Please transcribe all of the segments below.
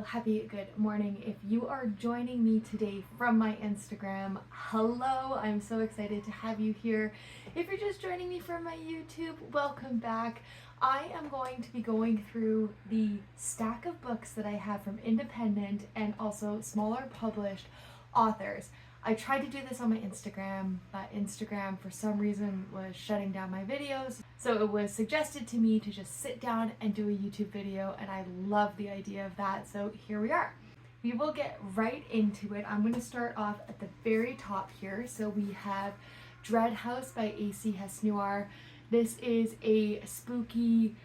happy good morning. If you are joining me today from my Instagram, hello, I'm so excited to have you here. If you're just joining me from my YouTube, welcome back. I am going to be going through the stack of books that I have from independent and also smaller published authors. I tried to do this on my Instagram, but Instagram for some reason was shutting down my videos. So it was suggested to me to just sit down and do a YouTube video, and I love the idea of that. So here we are. We will get right into it. I'm going to start off at the very top here. So we have Dread House by A.C. Hessenauer. This is a spooky,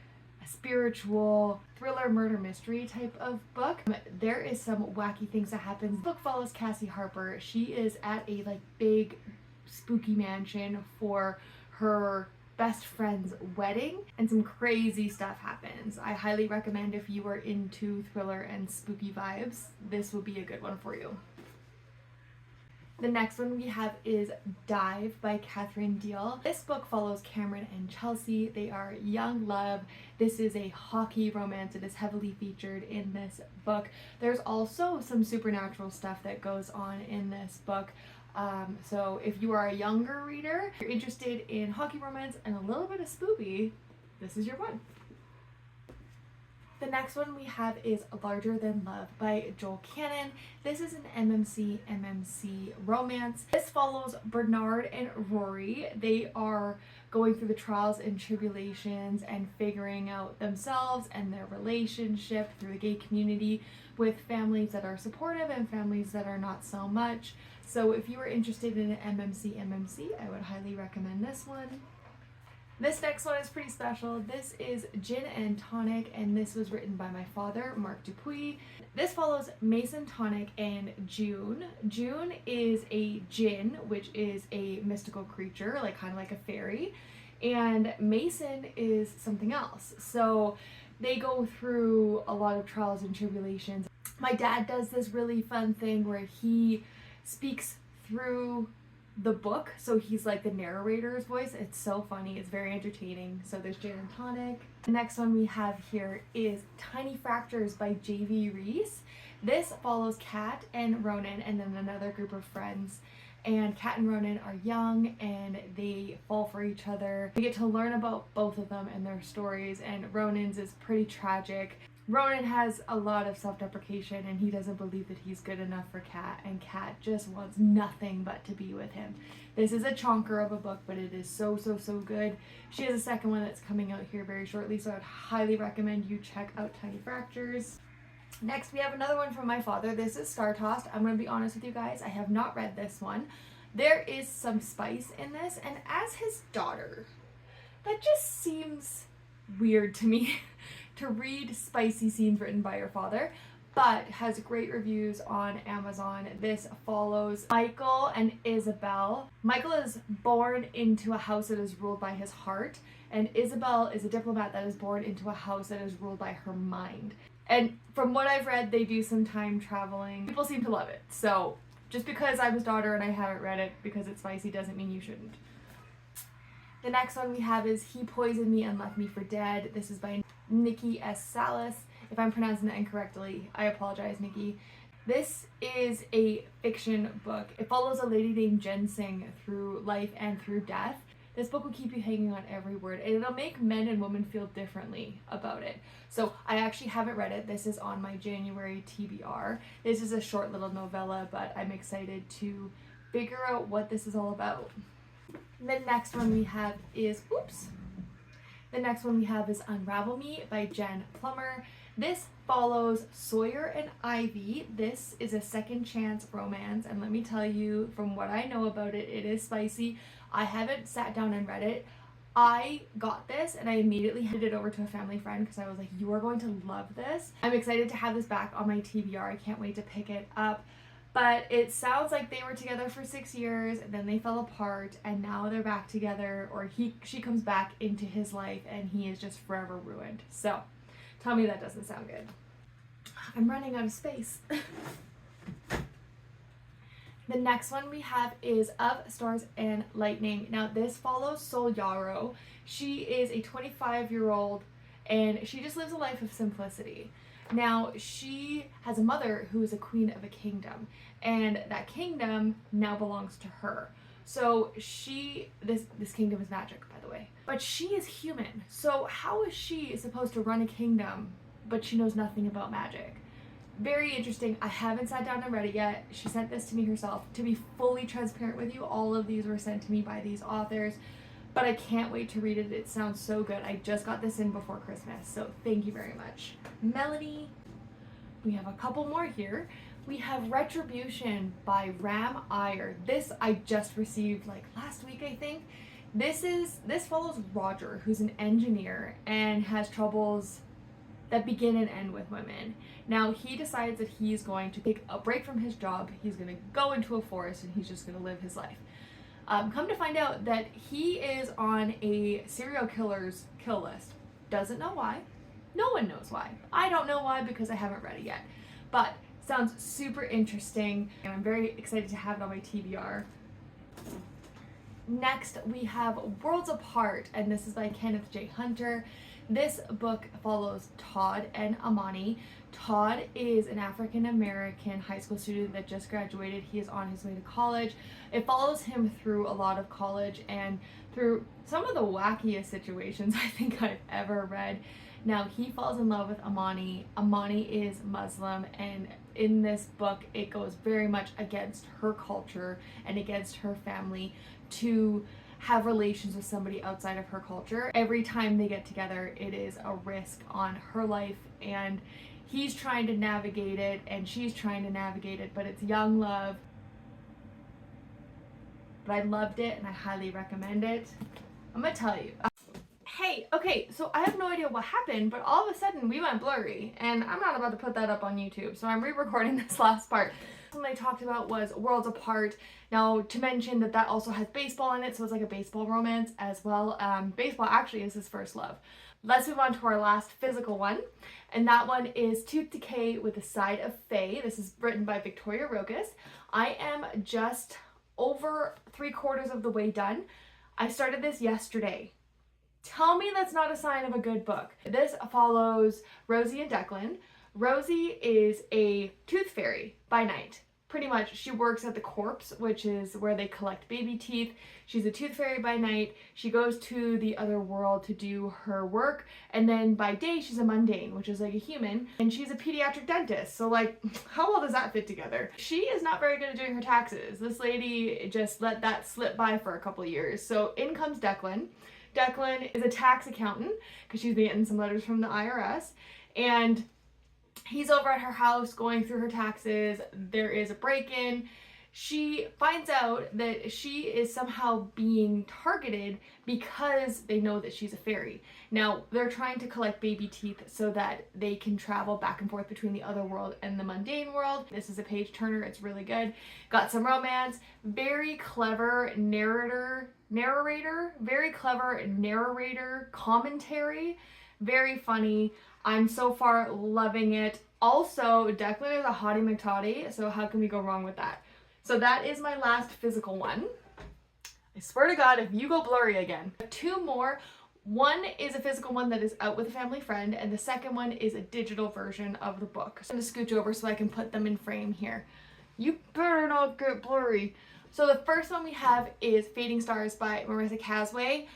spiritual thriller murder mystery type of book. There is some wacky things that happen. The book follows Cassie Harper. She is at a big spooky mansion for her best friend's wedding, and some crazy stuff happens. I highly recommend, if you are into thriller and spooky vibes, this will be a good one for you. The next one we have is Dive by Diehl. This book follows Cameron and Chelsea. They are young love. This is a hockey romance. It is heavily featured in this book. There's also some supernatural stuff that goes on in this book. So if you are a younger reader, you're interested in hockey romance and a little bit of spooky, this is your one. The next one we have is Larger Than Love by Jole. This is an MMC romance. This follows Bernard and Rory. They are going through the trials and tribulations and figuring out themselves and their relationship through the gay community, with families that are supportive and families that are not so much. So if you are interested in an MMC, I would highly recommend this one. This next one is pretty special. This is Djinn and Tonic, and this was written by my father, Marc Dupuis. This follows Mason, Tonic, and June. June is a Djinn, which is a mystical creature, kind of like a fairy, and Mason is something else. So they go through a lot of trials and tribulations. My dad does this really fun thing where he speaks through the book, so he's like the narrator's voice. It's so funny, it's very entertaining. So there's Jane and Tonic. The next one we have here is Tiny Fractures by J.V. Reese. This follows Kat and Ronan and then another group of friends, and Kat and Ronan are young and they fall for each other. We get to learn about both of them and their stories, and Ronan's is pretty tragic. Ronan has a lot of self-deprecation and he doesn't believe that he's good enough for Kat, and Kat just wants nothing but to be with him. This is a chonker of a book, but it is so good. She has a second one that's coming out here very shortly, so I'd highly recommend you check out Tiny Fractures. Next, we have another one from my father. This is Star Tossed. I'm going to be honest with you guys, I have not read this one. There is some spice in this, and as his daughter, that just seems weird to me to read spicy scenes written by your father, but has great reviews on Amazon. This follows Michael and Isabel. Michael is born into a house that is ruled by his heart, and Isabel is a diplomat that is born into a house that is ruled by her mind. And from what I've read, they do some time traveling. People seem to love it. So just because I'm his daughter and I haven't read it because it's spicy doesn't mean you shouldn't. The next one we have is He Poisoned Me and Left Me for Dead. This is by Nikei S. Salas. If I'm pronouncing that incorrectly, I apologize, Nikki. This is a fiction book. It follows a lady named Jenn through life and through death. This book will keep you hanging on every word, and it'll make men and women feel differently about it. So I actually haven't read it. This is on my January TBR. This is a short little novella, but I'm excited to figure out what this is all about. The next one we have is, Unravel Me by Jenn Plummer. This follows Sawyer and Ivy. This is a second chance romance, and let me tell you, from what I know about it, it is spicy. I haven't sat down and read it. I got this and I immediately handed it over to a family friend because I was like, you are going to love this. I'm excited to have this back on my TBR. I can't wait to pick it up. But it sounds like they were together for 6 years and then they fell apart and now they're back together, or she comes back into his life and he is just forever ruined. So tell me that doesn't sound good. I'm running out of space. The next one we have is Of Stars and Lightning. Now this follows Sol Yarrow. She is a 25-year-old and she just lives a life of simplicity. Now, she has a mother who is a queen of a kingdom, and that kingdom now belongs to her. So this kingdom is magic, by the way. But she is human. So how is she supposed to run a kingdom, but she knows nothing about magic? Very interesting. I haven't sat down and read it yet. She sent this to me herself. To be fully transparent with you, all of these were sent to me by these authors, but I can't wait to read it. It sounds so good. I just got this in before Christmas, so thank you very much. Melanie. We have a couple more here. We have Retribution by Iyer. This I just received like last week, I think. This follows Roger, who's an engineer and has troubles that begin and end with women. Now he decides that he's going to take a break from his job. He's going to go into a forest and he's just going to live his life. Come to find out that he is on a serial killer's kill list. Doesn't know why. No one knows why. I don't know why because I haven't read it yet. But sounds super interesting and I'm very excited to have it on my TBR. Next we have Worlds Apart, and this is by Kenneth J. Hunter. This book follows Todd and Amani. Todd is an African-American high school student that just graduated. He is on his way to college. It follows him through a lot of college and through some of the wackiest situations I think I've ever read. Now he falls in love with Amani. Amani is Muslim, and in this book it goes very much against her culture and against her family to have relations with somebody outside of her culture. Every time they get together, it is a risk on her life, and he's trying to navigate it and she's trying to navigate it, but it's young love. But I loved it and I highly recommend it. I'm gonna tell you. Hey, okay, so I have no idea what happened, but all of a sudden we went blurry, and I'm not about to put that up on YouTube, so I'm re-recording this last part. What I talked about was Worlds Apart. Now, to mention that also has baseball in it, so it's like a baseball romance as well. Baseball actually is his first love. Let's move on to our last physical one, and that one is Decay with a Side of Fae. This is written by Victoria Rocus. I am just over 3/4 of the way done. I started this yesterday. Tell me that's not a sign of a good book. This follows Rosie and Declan. Rosie is a tooth fairy by night. Pretty much, she works at the corpse, which is where they collect baby teeth. She's a tooth fairy by night. She goes to the other world to do her work, and then by day she's a mundane, which is like a human, and she's a pediatric dentist. So like, how well does that fit together? She is not very good at doing her taxes. This lady just let that slip by for a couple years. So in comes Declan. Declan is a tax accountant because she's been getting some letters from the IRS, and he's over at her house going through her taxes. There is a break-in. She finds out that she is somehow being targeted because they know that she's a fairy. Now, they're trying to collect baby teeth so that they can travel back and forth between the other world and the mundane world. This is a page turner. It's really good. Got some romance. Very clever narrator, very clever narrator commentary. Very funny. I'm so far loving it. Also, Declan is a hottie McTottie, so how can we go wrong with that? So that is my last physical one. I swear to God, if you go blurry again. 2 more. One is a physical one that is out with a family friend, and the second one is a digital version of the book. So I'm gonna scooch over so I can put them in frame here. You better not get blurry. So the first one we have is Fading Stars by Marisa Kazway.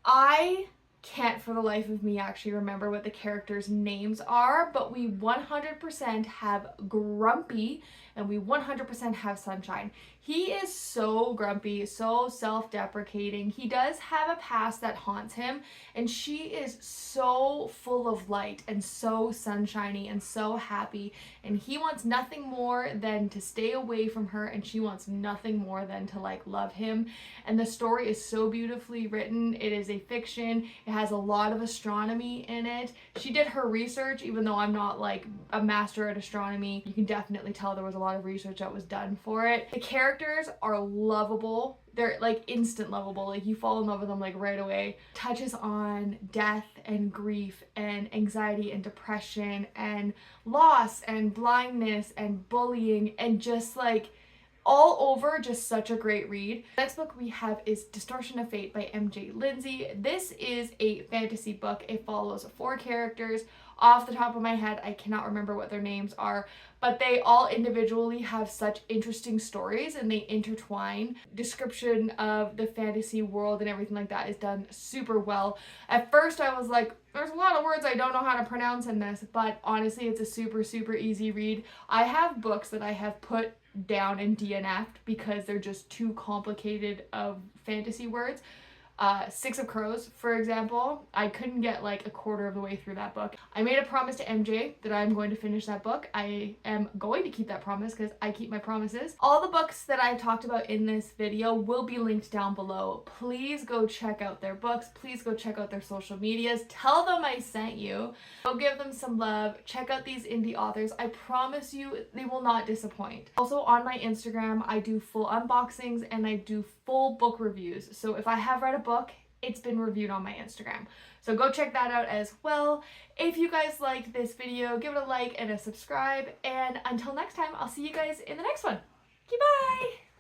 I can't for the life of me actually remember what the characters' names are, but we 100% have Grumpy and we 100% have Sunshine. He is so grumpy, so self-deprecating. He does have a past that haunts him, and she is so full of light and so sunshiny and so happy, and he wants nothing more than to stay away from her, and she wants nothing more than to like love him. And the story is so beautifully written. It is a fiction. It has a lot of astronomy in it. She did her research, even though I'm not like a master at astronomy. You can definitely tell there was a lot of research that was done for it. The characters are lovable. They're like instant lovable. Like you fall in love with them like right away. Touches on death and grief and anxiety and depression and loss and blindness and bullying and just like all over, just such a great read. The next book we have is Distortion of Fate by MJ Lindsey. This is a fantasy book. It follows 4 characters. Off the top of my head, I cannot remember what their names are, but they all individually have such interesting stories and they intertwine. Description of the fantasy world and everything like that is done super well. At first I was like, there's a lot of words I don't know how to pronounce in this, but honestly it's a super easy read. I have books that I have put down and DNF'd because they're just too complicated of fantasy words. Six of Crows, for example, I couldn't get like a quarter of the way through that book. I made a promise to MJ that I'm going to finish that book. I am going to keep that promise because I keep my promises. All the books that I've talked about in this video will be linked down below. Please go check out their books. Please go check out their social medias. Tell them I sent you. Go give them some love. Check out these indie authors. I promise you they will not disappoint. Also on my Instagram, I do full unboxings and I do full book reviews. So if I have read a book, it's been reviewed on my Instagram. So go check that out as well. If you guys liked this video, give it a like and a subscribe. And until next time, I'll see you guys in the next one. Okay, bye!